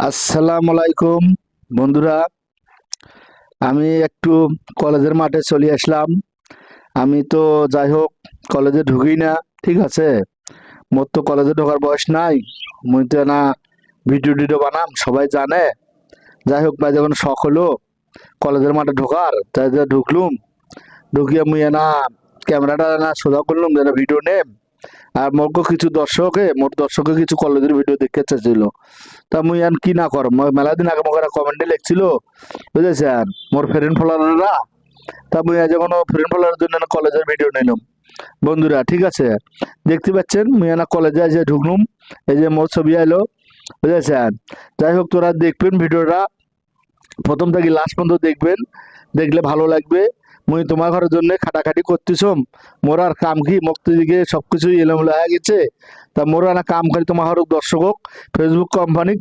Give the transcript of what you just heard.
আসসালামু আলাইকুম বন্ধুরা। আমি একটু কলেজের মাঠে চলে আসলাম। আমি তো যাই হোক কলেজে ঢুকি না, ঠিক আছে। মোর তো কলেজে ঢোকার বয়স নাই। মুই তো না ভিডিও টিডিও বানাম, সবাই জানে। যাই হোক ভাই, যখন শখ হলো কলেজের মাঠে ঢোকার, তাই যে ঢুকলুম। ঢুকিয়ে মুই না ক্যামেরাটা না সোজা করলুম যেন ভিডিও নেম। আর মোর দর্শকে কিছু কলেজের ভিডিও দেখতে চাইছিল। তা মুই আর কি না কর, মেলা দিন আগে মোকে কমেন্টে লিখছিল, বুঝেছেন, মোর ফ্রেন্ড ফলোয়াররা। তা মুই আজ কোনো ফ্রেন্ড ফলোয়ারের জন্য না কলেজের ভিডিও নিলাম বন্ধুরা, ঠিক আছে। দেখতে পাচ্ছেন মুই না কলেজে এসে ঢুকলুম, এই যে মোর ছবি আইলো, বুঝেছেন। যাই হোক, তোরা দেখবেন ভিডিওটা প্রথম থেকে লাস্ট পর্যন্ত দেখবেন, দেখলে ভালো লাগবে। মুই তোমার ঘরের জন্য খাটাখাটি করতেছ। মোর আর কাম কি, মুক্তি দিকে সবকিছু এলোমেলো হয়ে গেছে। তা মোর না কাম করি তোমার দর্শক ফেসবুক কোম্পানি